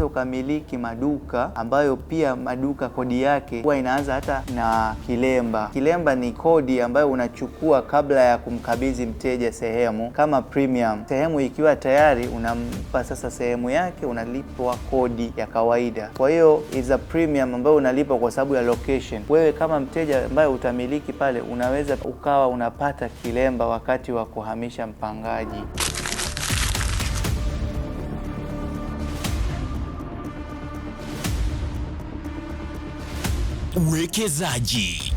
ukamiliki maduka ambayo pia maduka kodi yake huwa inaanza hata na kilemba. Kilemba ni kodi ambayo unachukua kabla ya kumkabidhi mteja sehemu kama premium. Sehemu ikiwa tayari unampa sasa sehemu yake, unalipwa kodi ya kawaida. Kwa hiyo is a premium ambayo unalipa kwa sababu ya location. Wewe kama mteja ambaye utamiliki pale, unaweza ukawa unapata kilemba wakati wa kuhamisha mpangaji. Uwekezaji.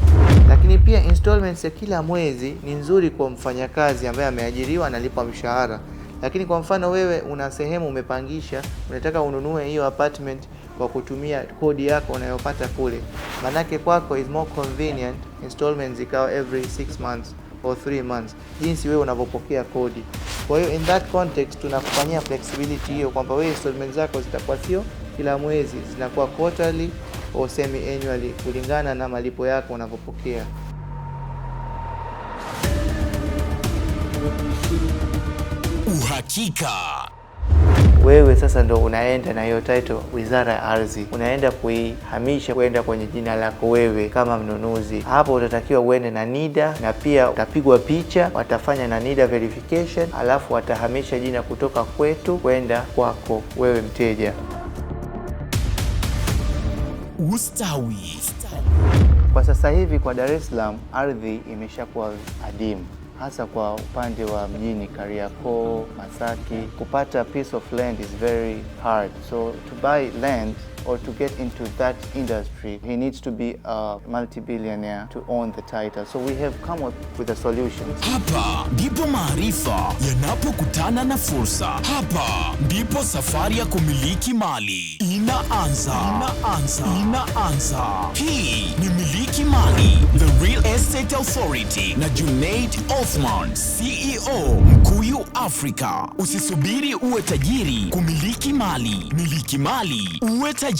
Lakini pia installments ya kila mwezi ni nzuri kwa mfanyakazi ambaye ameajiriwa, analipwa mshahara. Lakini kwa mfano wewe una sehemu umepangisha, unataka ununue hiyo apartment kwa kutumia kodi yako unayopata kule. Manake kwako is more convenient installments ikawa every 6 months or 3 months, jinsi wewe unavyopokea kodi. Kwa hiyo in that context tunakufanyia flexibility hiyo kwamba wewe installments zako zitakuwa sio kila mwezi, zinakuwa quarterly au semi annually kulingana na malipo yako unavyopokea. Uhakika. Wewe sasa ndo unaenda na hiyo title Wizara ya Ardhi, unaenda kuihamisha kwenda kwenye jina lako wewe kama mnunuzi. Hapo utatakiwa uende na NIDA na pia utapigwa picha, watafanya na NIDA verification, alafu watahamisha jina kutoka kwetu kwenda kwako wewe mteja. Ustawi. Kwa sasa hivi kwa Dar es Salaam ardhi imeshakuwa adimu, hasa kwa upande wa mjini Kariakoo, Masaki. Kupata piece of land is very hard. So to buy land or to get into that industry, he needs to be a multi-billionaire to own the title. So we have come up with a solution. Hapa ndipo maarifa yanapokutana na fursa. Hapa ndipo safari ya kumiliki mali inaanza. Hii ni Miliki Mali, The Real Estate Authority na Junaid Othman, CEO Mkuyu Africa. Usisubiri uwe tajiri kumiliki mali. Miliki mali, uwe tajiri.